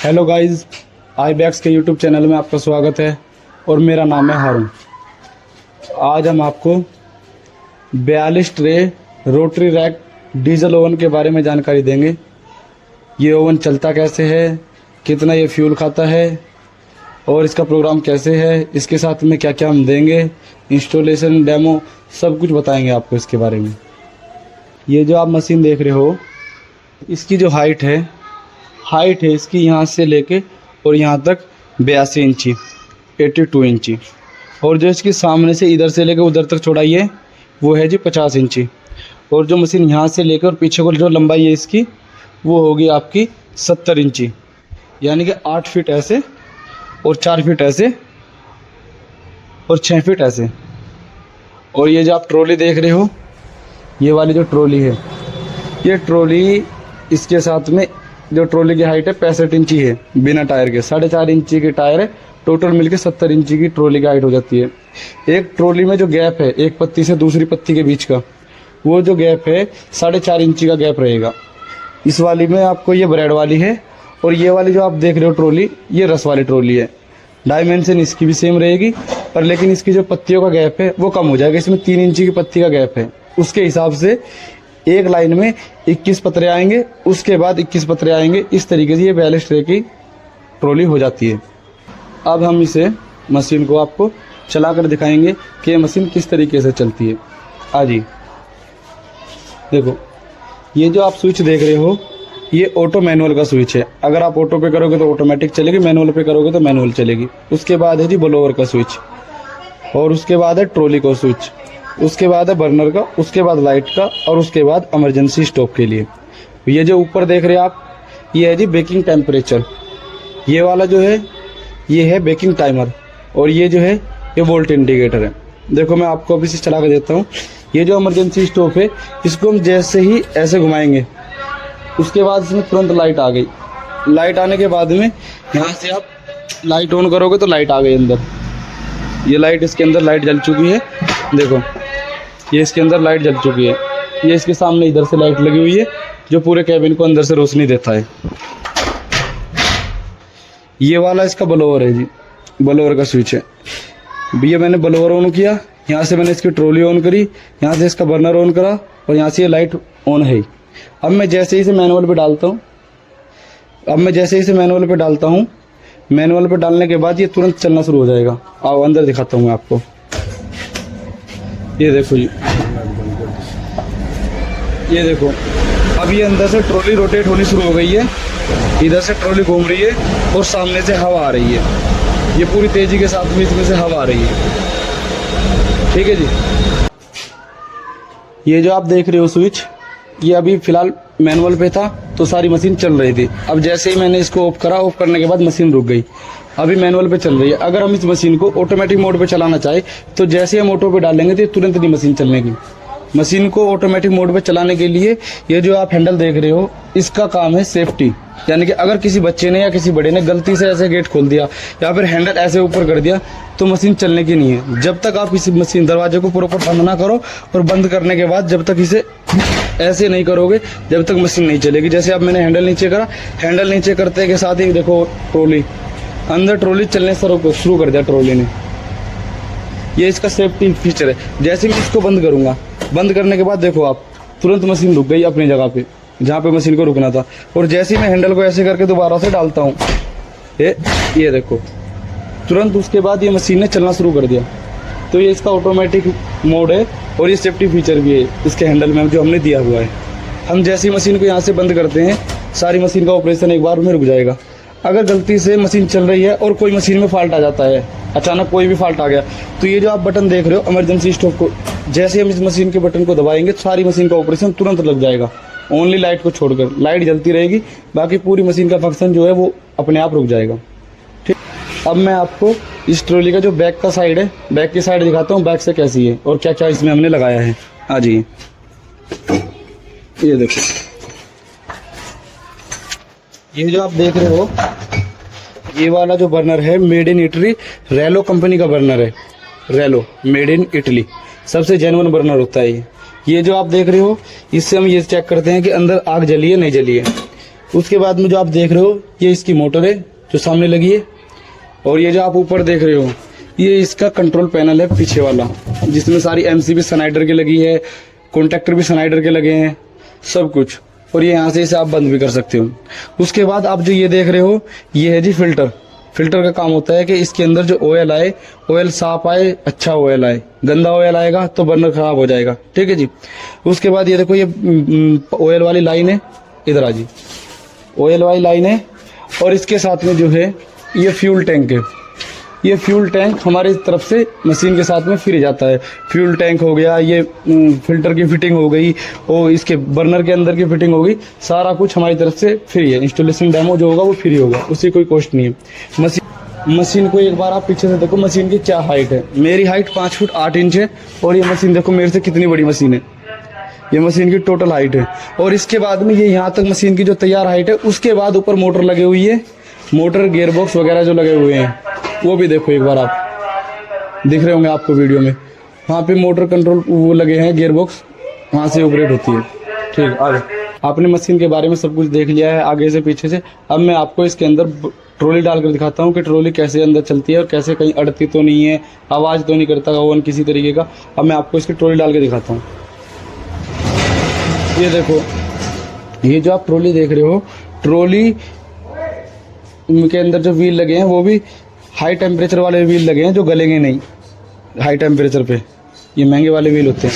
Hello guys, आई backs के YouTube channel में आपका स्वागत है और मेरा नाम है हारून। आज हम आपको 42 tray rotary rack diesel oven के बारे में जानकारी देंगे। ये ओवन चलता कैसे है, कितना ये फ्यूल खाता है और इसका प्रोग्राम कैसे है, इसके साथ में क्या क्या हम देंगे, इंस्टॉलेशन, डेमो सब कुछ बताएंगे आपको इसके बारे में। ये जो आप मशीन देख रहे हो, इसकी जो हाइट है इसकी यहाँ से लेके और यहाँ तक 82 इंची 82 इंची, और जो इसकी सामने से इधर से लेकर उधर तक चौड़ाई है वो है जी 50 इंची, और जो मशीन यहाँ से लेकर और पीछे को जो लंबाई है इसकी वो होगी आपकी 70 इंची, यानी कि 8 फीट ऐसे और 4 फीट ऐसे और 6 फीट ऐसे। और ये जो आप ट्रॉली देख रहे हो, ये वाली जो ट्रॉली है, ये ट्रॉली इसके साथ में जो ट्रॉली की हाइट है 65 इंची है बिना टायर के, 4.5 इंची के टायर है, टोटल मिलके 70 इंची की ट्रॉली की हाइट हो जाती है। एक ट्रॉली में जो गैप है एक पत्ती से दूसरी पत्ती के बीच का, वो जो गैप है 4.5 इंची का गैप रहेगा। इस वाली में आपको ये ब्रेड वाली है, और ये वाली जो आप देख रहे हो ट्रॉली, ये रस वाली ट्रॉली है। डायमेंशन इसकी भी सेम रहेगी, पर लेकिन इसकी जो पत्तियों का गैप है वो कम हो जाएगा। इसमें 3 इंची की पत्ती का गैप है, उसके हिसाब से एक लाइन में 21 पतरे आएंगे, उसके बाद 21 पतरे आएंगे। इस तरीके से ये 42 ट्रे की ट्रॉली हो जाती है। अब हम इसे मशीन को आपको चला कर दिखाएंगे कि ये मशीन किस तरीके से चलती है। जी देखो, ये जो आप स्विच देख रहे हो ये ऑटो मैनुअल का स्विच है। अगर आप ऑटो पे करोगे तो ऑटोमेटिक चलेगी, मैनुअल पे करोगे तो मैनुअल चलेगी। उसके बाद है जी ब्लोअर का स्विच, और उसके बाद है ट्रॉली का स्विच, उसके बाद है बर्नर का, उसके बाद लाइट का, और उसके बाद इमरजेंसी स्टॉप के लिए। ये जो ऊपर देख रहे हैं आप, ये है जी बेकिंग टेम्परेचर। ये वाला जो है ये है बेकिंग टाइमर, और ये जो है ये वोल्ट इंडिकेटर है। देखो मैं आपको अभी से चला कर देता हूँ। ये जो इमरजेंसी स्टॉप है, इसको हम जैसे ही ऐसे घुमाएंगे, उसके बाद इसमें तुरंत लाइट आ गई। लाइट आने के बाद में यहाँ से आप लाइट ऑन करोगे तो लाइट आ गई अंदर। ये लाइट, इसके अंदर लाइट जल चुकी है। देखो ये इसके अंदर लाइट जल चुकी है। ये इसके सामने इधर से लाइट लगी हुई है जो पूरे कैबिन को अंदर से रोशनी देता है। ये वाला इसका ब्लोअर है जी, ब्लोअर का स्विच है। भैया मैंने ब्लोअर ऑन किया, यहाँ से मैंने इसकी ट्रॉली ऑन करी, यहाँ से इसका बर्नर ऑन करा, और यहाँ से ये लाइट ऑन है। अब मैं जैसे ही इसे मैनुअल पे डालता हूँ, मैनुअल पे डालने के बाद ये तुरंत चलना शुरू हो जाएगा। आओ अंदर दिखाता हूँ मैं आपको। ये देखो जी, ये देखो अब ये अंदर से ट्रॉली रोटेट होनी शुरू हो गई है। इधर से ट्रॉली घूम रही है और सामने से हवा आ रही है। ये पूरी तेजी के साथ में इसमें से हवा आ रही है। ठीक है जी। ये जो आप देख रहे हो स्विच, ये अभी फिलहाल मैनुअल पे था तो सारी मशीन चल रही थी। अब जैसे ही मैंने इसको ऑफ करा, ऑफ करने के बाद मशीन रुक गई। अभी मैनुअल पे चल रही है। अगर हम इस मशीन को ऑटोमेटिक मोड पे चलाना चाहे तो जैसे हम ऑटो पे डालेंगे तो तुरंत नहीं मशीन चलने की। मशीन को ऑटोमेटिक मोड पे चलाने के लिए ये जो आप हैंडल देख रहे हो, इसका काम है सेफ्टी। यानी कि अगर किसी बच्चे ने या किसी बड़े ने गलती से ऐसे गेट खोल दिया या फिर हैंडल ऐसे ऊपर कर दिया तो मशीन चलने की नहीं है। जब तक आप इस मशीन दरवाजे को प्रॉपर बंद ना करो, और बंद करने के बाद जब तक इसे ऐसे नहीं करोगे जब तक मशीन नहीं चलेगी। जैसे अब मैंने हैंडल नीचे करा, हैंडल नीचे करते के साथ ही देखो ट्रॉली अंदर, ट्रॉली चलने शुरू कर दिया ट्रॉली ने। ये इसका सेफ्टी फीचर है। जैसे मैं इसको बंद करूंगा, बंद करने के बाद देखो आप तुरंत मशीन रुक गई अपनी जगह पे जहाँ पे मशीन को रुकना था। और जैसे ही मैं हैंडल को ऐसे करके दोबारा से डालता हूँ, ये देखो तुरंत उसके बाद ये मशीन ने चलना शुरू कर दिया। तो ये इसका ऑटोमेटिक मोड है, और ये सेफ्टी फीचर भी है इसके हैंडल में जो हमने दिया हुआ है। हम जैसे ही मशीन को यहाँ से बंद करते हैं, सारी मशीन का ऑपरेशन एक बार में रुक जाएगा। अगर गलती से मशीन चल रही है और कोई मशीन में फॉल्ट आ जाता है, अचानक कोई भी फॉल्ट आ गया, तो ये जो आप बटन देख रहे हो इमरजेंसी स्टॉप को, जैसे हम इस मशीन के बटन को दबाएंगे सारी मशीन का ऑपरेशन तुरंत लग जाएगा। ओनली लाइट को छोड़कर, लाइट जलती रहेगी, बाकी पूरी मशीन का फंक्शन जो है वो अपने आप रुक जाएगा। ठीक, अब मैं आपको इस ट्रॉली का जो बैक का साइड है, बैक की साइड दिखाता हूँ, बैक से कैसी है और क्या क्या इसमें हमने लगाया है। आ जाइए, ये देखो, ये जो आप देख रहे हो, ये वाला जो बर्नर है मेड इन इटली, रेलो कंपनी का बर्नर है। रेलो मेड इन इटली, सबसे जेन्युइन बर्नर होता है ये। जो आप देख रहे हो, इससे हम ये चेक करते हैं कि अंदर आग जली है नहीं जली है। उसके बाद में जो आप देख रहे हो ये इसकी मोटर है जो सामने लगी है, और ये जो आप ऊपर देख रहे हो ये इसका कंट्रोल पैनल है पीछे वाला, जिसमें सारी एमसीबी स्नाइडर की लगी है, कॉन्टैक्टर भी स्नाइडर के लगे हैं, सब कुछ। और ये यहाँ से इसे आप बंद भी कर सकते हो। उसके बाद आप जो ये देख रहे हो ये है जी फिल्टर। फिल्टर का काम होता है कि इसके अंदर जो ऑयल आए, ऑयल साफ आए, अच्छा ऑयल आए। गंदा ऑयल आएगा तो बर्नर खराब हो जाएगा, ठीक है जी। उसके बाद ये देखो ये ऑयल वाली लाइन है, इधर आ जी, ऑयल वाली लाइन है। और इसके साथ में जो है ये फ्यूल टैंक है। ये फ्यूल टैंक हमारी तरफ से मशीन के साथ में फ्री जाता है। फ्यूल टैंक हो गया, ये फिल्टर की फिटिंग हो गई, और इसके बर्नर के अंदर की फिटिंग हो गई, सारा कुछ हमारी तरफ से फ्री है। इंस्टॉलेशन डेमो जो होगा वो फ्री होगा, उसकी कोई कॉस्ट नहीं है। मशीन को एक बार आप पीछे से देखो, मशीन की क्या हाइट है। मेरी हाइट 5 फुट 8 इंच है, और ये मशीन देखो मेरे से कितनी बड़ी मशीन है। ये मशीन की टोटल हाइट है। और इसके बाद में ये यहाँ तक मशीन की जो तैयार हाइट है, उसके बाद ऊपर मोटर लगे हुई है, मोटर गियर बॉक्स वगैरह जो लगे हुए हैं वो भी देखो एक बार, आप दिख रहे होंगे आपको वीडियो में। वहाँ पे मोटर कंट्रोल वो लगे हैं, गियर बॉक्स वहाँ से ऑपरेट होती है। ठीक, आगे आपने मशीन के बारे में सब कुछ देख लिया है आगे से पीछे से। अब मैं आपको इसके अंदर ट्रॉली डालकर दिखाता हूँ कि ट्रॉली कैसे अंदर चलती है और कैसे कहीं अड़ती तो नहीं है, आवाज़ तो नहीं करता ओवन किसी तरीके का। अब मैं आपको इसकी ट्रॉली डाल के दिखाता हूँ। ये देखो, ये जो आप ट्रॉली देख रहे हो, ट्रॉली के अंदर जो व्हील लगे हैं वो भी हाई टेम्परेचर वाले व्हील लगे हैं जो गलेंगे नहीं हाई टेम्परेचर पे। ये महंगे वाले व्हील होते हैं।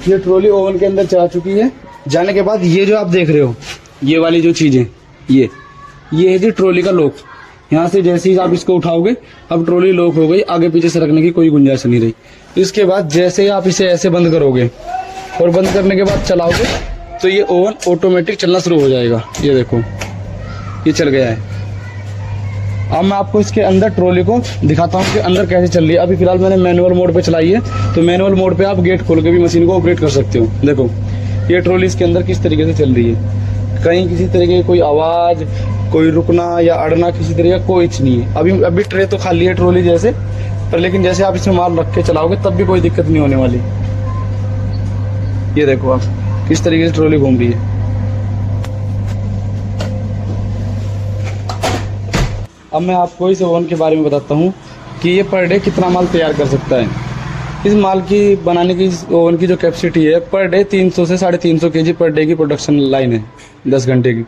ये ट्रॉली ओवन के अंदर जा चुकी है। जाने के बाद ये जो आप देख रहे हो, ये वाली जो चीजें, ये है जी ट्रॉली का लॉक। यहाँ से जैसे ही आप इसको उठाओगे, अब ट्रॉली लॉक हो गई, आगे पीछे सरकने की कोई गुंजाइश नहीं रही। इसके बाद जैसे ही आप इसे ऐसे बंद करोगे और बंद करने के बाद चलाओगे तो ये ओवन ऑटोमेटिक चलना शुरू हो जाएगा। ये देखो ये चल गया है। अब मैं आपको इसके अंदर ट्रॉली को दिखाता हूँ कि अंदर कैसे चल रही है। अभी फिलहाल मैंने मैनुअल मोड पे चलाई है, तो मैनुअल मोड पे आप गेट खोल के भी मशीन को ऑपरेट कर सकते हो। देखो ये ट्रॉली इसके अंदर किस तरीके से चल रही है, कहीं किसी तरीके की कोई आवाज़, कोई रुकना या अड़ना किसी तरीके का कोई नहीं है। अभी ट्रे तो खाली है ट्रॉली जैसे, पर लेकिन जैसे आप इसमें माल रख के चलाओगे तब भी कोई दिक्कत नहीं होने वाली। ये देखो आप किस तरीके से ट्रॉली घूम रही है। अब मैं आपको इस ओवन के बारे में बताता हूँ कि ये पर डे कितना माल तैयार कर सकता है। इस माल की बनाने की, इस ओवन की जो कैपेसिटी है पर डे 300 से 350 kg पर डे की प्रोडक्शन लाइन है 10 घंटे की।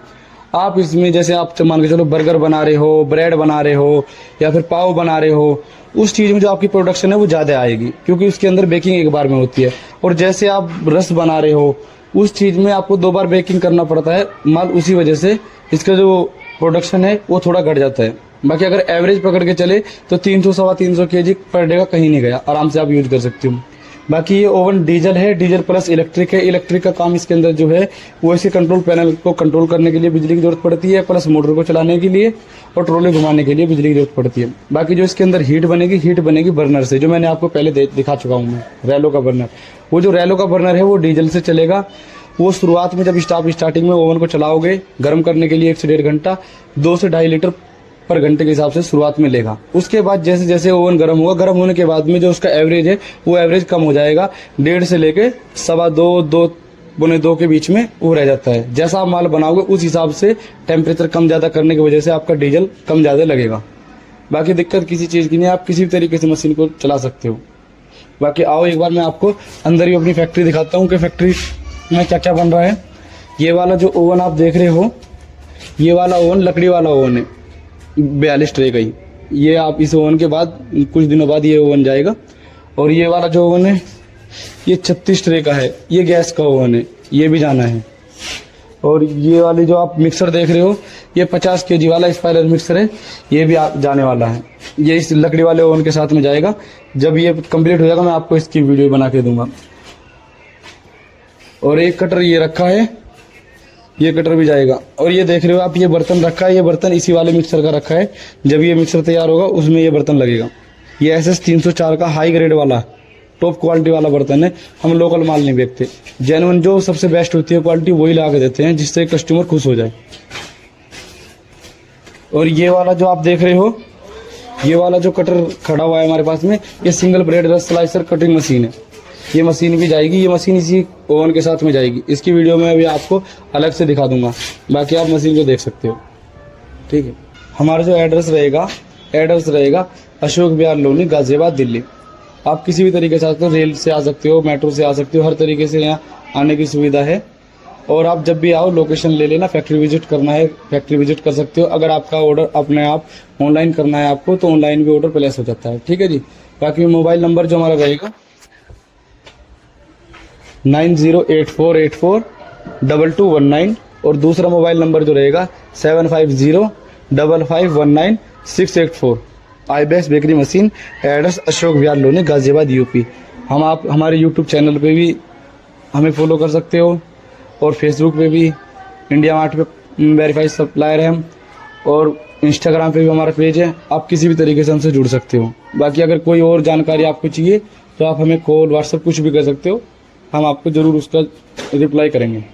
आप इसमें जैसे आप मान के चलो बर्गर बना रहे हो, ब्रेड बना रहे हो, या फिर पाव बना रहे हो, उस चीज़ में जो आपकी प्रोडक्शन है वो ज़्यादा आएगी, क्योंकि उसके अंदर बेकिंग एक बार में होती है। और जैसे आप रस बना रहे हो, उस चीज़ में आपको 2 बार बेकिंग करना पड़ता है माल, उसी वजह से इसका जो प्रोडक्शन है वो थोड़ा घट जाता है। बाकी अगर एवरेज पकड़ के चले तो 300 सवा 300 kg पर डे का कहीं नहीं गया, आराम से आप यूज कर सकते हो। बाकी ये ओवन डीजल है, डीजल प्लस इलेक्ट्रिक है। इलेक्ट्रिक का काम इसके अंदर जो है वो इसे कंट्रोल पैनल को कंट्रोल करने के लिए बिजली की जरूरत पड़ती है, प्लस मोटर को चलाने के लिए और ट्रॉली घुमाने के लिए बिजली की जरूरत पड़ती है। बाकी जो इसके अंदर हीट बनेगी बर्नर से, जो मैंने आपको पहले दिखा चुका हूँ मैं, रैलो का बर्नर। वो जो रैलो का बर्नर है वो डीजल से चलेगा। वो शुरुआत में जब स्टार्टिंग में ओवन को चलाओगे गर्म करने के लिए 1 से 1.5 घंटा 2 से 2.5 लीटर पर घंटे के हिसाब से शुरुआत में लेगा। उसके बाद जैसे जैसे ओवन गर्म होगा, गर्म होने के बाद में जो उसका एवरेज है वो एवरेज कम हो जाएगा, 1.5 से लेके 2.25 2 पौने 2 के बीच में वो रह जाता है। जैसा आप माल बनाओगे उस हिसाब से टेम्परेचर कम ज़्यादा करने की वजह से आपका डीजल कम ज़्यादा लगेगा। बाकी दिक्कत किसी चीज़ की नहीं, आप किसी भी तरीके से मशीन को चला सकते हो। बाकी आओ एक बार मैं आपको अंदर ही अपनी फैक्ट्री दिखाता हूँ कि फैक्ट्री में क्या क्या बन रहा है। ये वाला जो ओवन आप देख रहे हो, ये वाला ओवन लकड़ी वाला ओवन है, 42 ट्रे का ही। ये आप इस ओवन के बाद कुछ दिनों बाद ये ओवन जाएगा। और ये वाला जो ओवन है ये 36 ट्रे का है, ये गैस का ओवन है, ये भी जाना है। और ये वाली जो आप मिक्सर देख रहे हो ये 50 kg वाला स्पाइरल मिक्सर है, ये भी आप जाने वाला है। ये इस लकड़ी वाले ओवन के साथ में जाएगा। जब ये कंप्लीट हो जाएगा मैं आपको इसकी वीडियो बना के दूंगा। और एक कटर ये रखा है, ये कटर भी जाएगा। और ये देख रहे हो आप, ये बर्तन रखा है, ये बर्तन इसी वाले मिक्सर का रखा है। जब ये मिक्सर तैयार होगा उसमें ये बर्तन लगेगा। ये SS 304 का हाई ग्रेड वाला टॉप क्वालिटी वाला बर्तन है। हम लोकल माल नहीं बेचते, जेन्युइन जो सबसे बेस्ट होती है क्वालिटी वही ला के देते हैं, जिससे कस्टमर खुश हो जाए। और ये वाला जो आप देख रहे हो, ये वाला जो कटर खड़ा हुआ है हमारे पास में, ये सिंगल ब्लेड रस स्लाइसर कटिंग मशीन है। ये मशीन भी जाएगी, ये मशीन इसी ओवन के साथ में जाएगी। इसकी वीडियो में अभी आपको अलग से दिखा दूंगा, बाकी आप मशीन को देख सकते हो। ठीक है, हमारा जो एड्रेस रहेगा अशोक विहार लोनी, गाजियाबाद, दिल्ली। आप किसी भी तरीके से आ सकते हो, रेल से आ सकते हो, मेट्रो से आ सकते हो, हर तरीके से यहाँ आने की सुविधा है। और आप जब भी आओ लोकेशन ले लेना, फैक्ट्री विजिट करना है फैक्ट्री विजिट कर सकते हो। अगर आपका ऑर्डर अपने आप ऑनलाइन करना है आपको, तो ऑनलाइन भी ऑर्डर प्लेस हो जाता है। ठीक है जी। बाकी मोबाइल नंबर जो हमारा रहेगा 9084842219, और दूसरा मोबाइल नंबर जो रहेगा 7505519684। Ibex bakery machine, address Ashok Vihar Loni, Ghaziabad, UP. आप हमारे यूट्यूब चैनल पे भी हमें फॉलो कर सकते हो, और फेसबुक पे भी इंडिया मार्ट पे वेरीफाइड सप्लायर है हम, और इंस्टाग्राम पे भी हमारा पेज है। आप किसी भी तरीके से हमसे जुड़ सकते हो। बाकी अगर कोई और जानकारी आपको चाहिए तो आप हमें कॉल, व्हाट्सएप कुछ भी कर सकते हो, हम आपको ज़रूर उसका रिप्लाई करेंगे।